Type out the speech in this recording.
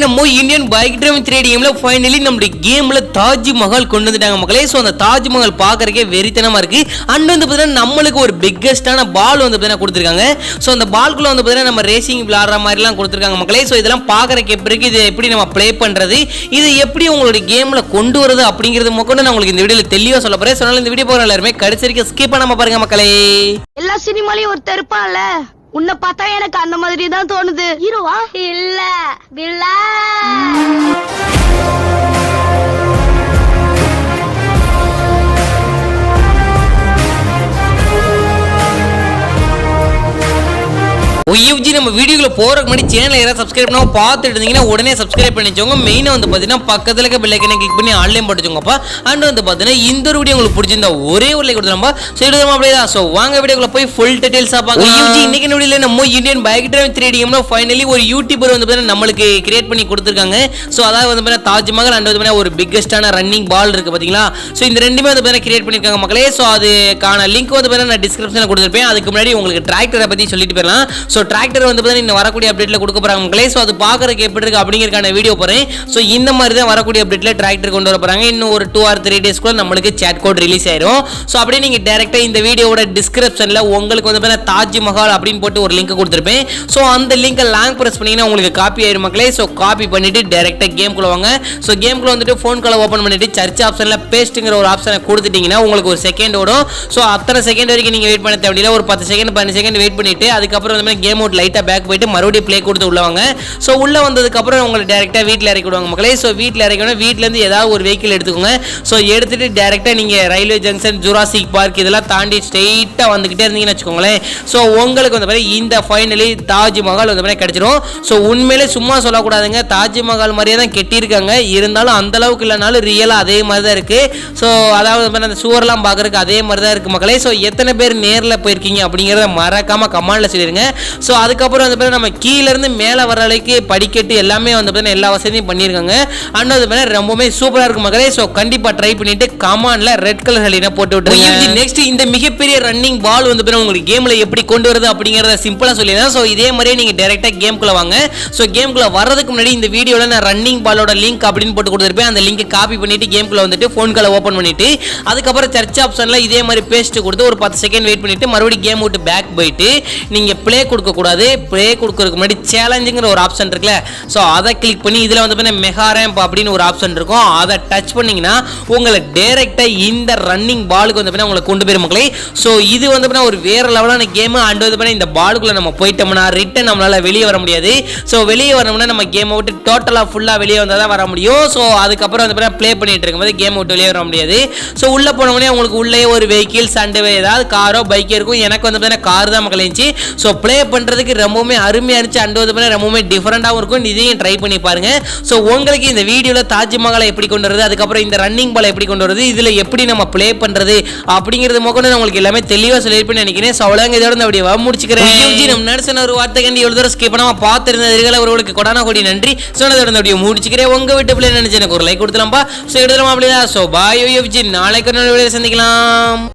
நம்ம Indian bike driving 3D கேம்ல finally நம்ம கேம்ல தாஜ்மஹால் கொண்டு வந்துட்டாங்க மக்களே. சோ அந்த தாஜ்மஹால் பாக்குறதுக்கே வெறித்தனமா இருக்கு. அண்ட் வந்து பாத்தீங்கன்னா நம்மளுக்கு ஒரு பிக்கெஸ்டான பால் வந்து பாத்தீங்கன்னா கொடுத்திருக்காங்க. சோ அந்த பால்குள்ள வந்து பாத்தீங்கன்னா நம்ம ரேசிங் விளையாடுற மாதிரி எல்லாம் கொடுத்திருக்காங்க மக்களே. சோ இதெல்லாம் பாக்குறதுக்கு எப்படி இருக்கு, இது எப்படி நம்ம ப்ளே பண்றது, இது எப்படி உங்களுடைய கேம்ல கொண்டு வரது அப்படிங்கிறது மொக்கன்னு நான் உங்களுக்கு இந்த வீடியோல தெளிவா சொல்ல போறேன். சொன்னாலும் இந்த வீடியோ போற எல்லாருமே கடைசி வரைக்கும் ஸ்கிப் பண்ணாம பாருங்க மக்களே. எல்லா சினிமாலயும் ஒரு தெருப்பான்ல, உன்னை பார்த்தா எனக்கு அந்த மாதிரி தான் தோணுது. ஹீரோவா இல்ல வில்லா. ஒய்எஃப்ஜி நம்ம வீடியோக்குள்ள போறதுக்கு முன்னாடி சேனலை யாராவது சப்ஸ்கிரைப் பண்ணாம பார்த்துட்டு இருந்தீங்கன்னா உடனே சப்ஸ்கிரைப் பண்ணிச்சோங்க. மெயினாக வந்து பார்த்தீங்கன்னா பக்கத்தில் இருக்க பெல் ஐக்கனை கிளிக் பண்ணி ஆன்லைன் போட்டுச்சோங்கப்பா. அண்ட் வந்து பார்த்தீங்கன்னா இந்த ஒரு வீடியோ உங்களுக்கு பிடிச்சிருந்தா ஒரே ஒரு லைக் கொடுத்துருமா. ஸோ எடுத்துமா அப்படியே தான். ஸோ வாங்க வீடியோக்குள்ள போய் ஃபுல் டீடைல்ஸாக பார்க்கலாம். ஒய்எஃப்ஜி இன்னைக்கு வீடியோல நம்ம இந்தியன் பைக் டிரைவிங் 3D கேம்ல ஃபைனலி ஒரு யூடியூபர் வந்து பார்த்தீங்கன்னா நம்மளுக்கு கிரியேட் பண்ணி கொடுத்துருக்காங்க. ஸோ அதாவது வந்து பார்த்தீங்கன்னா தாஜ்மஹால் அண்ட் வந்து பார்த்தீங்கன்னா ஒரு பிக்கெஸ்டான ரன்னிங் பால் இருக்கு பார்த்தீங்களா. ஸோ இந்த ரெண்டுமே வந்து பார்த்தீங்கன்னா கிரியேட் பண்ணியிருக்காங்க மக்களே. ஸோ அதுக்கான லிங்க் வந்து பார்த்தீங்கன்னா நான் டிஸ்கிரிப்ஷனில் கொடுத்துருப்பேன். அதுக்கு முன்னாடி உங்களுக்கு டிராக்டரை பற்றி சொல்லிட்டு போயிடலாம். ஸோ டிராக்டர் வந்து இன்னும் வரக்கூடிய அப்டேட்ல கொடுக்க போறாங்க மக்களே. சோ அது பாக்குறதுக்கு எப்படி இருக்கு அப்படிங்கறதுக்கான வீடியோ போறேன். சோ இந்த மாதிரி தான் வரக்கூடிய அப்டேட்ல டிராக்டர் கொண்டு வர போறாங்க. இன்னும் ஒரு 2 or 3 டேஸ்க்குள்ள நம்மளுக்கு chat code ரிலீஸ் ஆயிடும். சோ அப்படியே நீங்க டைரக்டா இந்த வீடியோவோட டிஸ்கிரிப்ஷன்ல உங்களுக்கு வந்து தாஜ்மஹால் அப்படின்னு போட்டு ஒரு லிங்க் கொடுத்திருப்பேன். சோ அந்த லிங்கை லாங் பிரஸ் பண்ணீங்கன்னா உங்களுக்கு காப்பி ஆயிடும் மக்களே. சோ காப்பி பண்ணிட்டு டைரக்டா கேம்க்குள்ள வாங்க. சோ கேம்க்குள்ள வந்துட்டு ஃபோன் கால் ஓபன் பண்ணிட்டு சர்ச் ஆப்ஷன்ல பேஸ்ட்ங்கற ஒரு ஆப்ஷனை கொடுத்துட்டீங்கன்னா உங்களுக்கு ஒரு செகண்ட் ஓடும். சோ அத்தனை செகண்ட் வரைக்கும் நீங்க வெயிட் பண்ண தேவையில்லை. ஒரு 10 செகண்ட் 15 செகண்ட் வெயிட் பண்ணிட்டு அதுக்கப்புறம் வந்து கேம் அவுட் லைட்டா பேக் போயிட்டு மறுபடியும் ப்ளே கொடுத்து உள்ள வாங்க. சோ உள்ள வந்ததுக்கு அப்புறம் உங்களை டைரக்டா வீட்ல இறக்கி விடுவாங்க மக்களே. சோ வீட்ல இறக்கினா வீட்ல இருந்து ஏதாவது ஒரு வெஹிக்கிள் எடுத்துக்கோங்க. சோ எடுத்துட்டு டைரக்டா நீங்க ரயில்வே ஜங்ஷன், ஜுராசிக் பார்க் இதெல்லாம் தாண்டி ஸ்ட்ரைட்டா வந்துகிட்டே இருந்தீங்கன்னு வச்சுக்கோங்களேன். சோ உங்களுக்கு வந்து இந்த ஃபைனலி தாஜ்மஹால் வந்து கிடைச்சிரும். சோ உண்மையிலே சும்மா சொல்லக்கூடாதுங்க, தாஜ்மஹால் மாதிரியே தான் கட்டியிருக்காங்க. இருந்தாலும் அந்த அளவுக்கு இல்லைனாலும் ரியலா அதே மாதிரி தான் இருக்கு. சோ அதாவது அந்த சுவர்லாம் பார்க்கறதுக்கு அதே மாதிரி தான் இருக்கு மக்களே. சோ எத்தனை பேர் நேர்ல போயிருக்கீங்க அப்படிங்கறத மறக்காம கமெண்ட்ல சொல்லிருங்க. சோ அதுக்கப்புறம் வந்து நம்ம கீழ இருந்து மேல வர அளவுக்கு படிக்கட்டு எல்லாமே வந்து எல்லா வசதியும் பண்ணிருக்காங்க. அண்ட் அது ரொம்பவே சூப்பரா இருக்கு மக்களே. சோ கண்டிப்பா ட்ரை பண்ணிட்டு கமெண்ட்ல ரெட் கலர் ஹெலினா போட்டு விட்டுருங்க. நெக்ஸ்ட் இந்த மிகப்பெரிய ரன்னிங் பால் வந்து உங்களுக்கு கேம்ல எப்படி கொண்டு வரது அப்படிங்கறத சிம்பிளா சொல்லிடுறேன். சோ இதே மாதிரியே நீங்க டைரக்டா கேம்க்குள்ள வாங்க. சோ கேம்க்குள்ள வரதுக்கு முன்னாடி இந்த வீடியோல நான் ரன்னிங் பாலோட லிங்க் அப்படின்னு போட்டு கொடுத்திருப்பேன். அந்த லிங்கை காப்பி பண்ணிட்டு கேம்க்குள்ள வந்துட்டு ஃபோன் கால் ஓபன் பண்ணிட்டு அதுக்கப்புறம் சர்ச் ஆப்ஷன்ல இதே மாதிரி பேஸ்ட் கொடுத்து ஒரு 10 செகண்ட் வெயிட் பண்ணிட்டு மறுபடியும் கேம் விட்டு பேக் போயிட்டு நீங்க ப்ளே கொடுக்க கூடாது. ப்ளே கொடுக்கறதுக்கு முன்னாடி சேலஞ்சுங்கிற ஒரு ஆப்ஷன் இருக்குல்ல. சோ அதை கிளிக் பண்ணி இதுல வந்து மெகா ரேம்ப் அப்படின்னு ஒரு ஆப்ஷன் இருக்கும். அதை டச் பண்ணீங்கன்னா உங்களை டைரக்டா இந்த ரன்னிங் பாலுக்கு வந்து உங்களை கொண்டு போயிரும் மக்களே. சோ இது வந்து ஒரு வேற லெவலான கேம். அண்ட் வந்து இந்த பாலுக்குள்ள நம்ம போயிட்டோம்னா ரிட்டன் நம்மளால வெளியே வர முடியாது. சோ வெளியே வரணும்னா நம்ம கேமை விட்டு டோட்டலா ஃபுல்லா வெளியே வந்தா தான் வர முடியும். சோ அதுக்கப்புறம் வந்து ப்ளே பண்ணிட்டு இருக்கும்போது கேம் விட்டு வெளியே வர முடியாது. சோ உள்ள போனோம்னே உங்களுக்கு உள்ளே ஒரு வெஹிக்கிள்ஸ் அண்ட் ஏதாவது காரோ பைக்கோ இருக்கும். எனக்கு வந்து கார் தான் மக்களே இருந்துச்சு. சோ ப்ளே பண்றதுக்கு ரொம்பவுமே அருமையா இருந்துச்சு. அண்ட் வந்து ரொம்பவுமே டிஃபரெண்டாகவும் இருக்கும். இதையும் ட்ரை பண்ணி பாருங்க. ஸோ உங்களுக்கு இந்த வீடியோவில் தாஜ்மஹாலை எப்படி கொண்டு வரது, அதுக்கப்புறம் இந்த ரன்னிங் பால் எப்படி கொண்டு வரது, இதில் எப்படி நம்ம ப்ளே பண்ணுறது அப்படிங்கிறது மொக்கணும் உங்களுக்கு எல்லாமே தெளிவாக சொல்லியிருப்பேன்னு நினைக்கிறேன். ஸோ அவ்வளோங்க இதோட இந்த வீடியோவை முடிச்சுக்கிறேன். நம்ம நடிச்சன ஒரு வார்த்தை கண்டி எவ்வளோ தூரம் ஸ்கிப் பண்ணாமல் பார்த்துருந்ததுகளை அவர்களுக்கு கொடான கொடி நன்றி. ஸோ இதோட இந்த வீடியோ முடிச்சுக்கிறேன். உங்கள் வீட்டு பிள்ளை நினைச்சு எனக்கு ஒரு லைக் கொடுத்துலாம்ப்பா. ஸோ எடுத்துலாமா அப்படிதான். ஸோ பாய் ஒய்எஃப்ஜி, நாளைக்கு ஒரு வீடியோ சந்திக்கலாம்.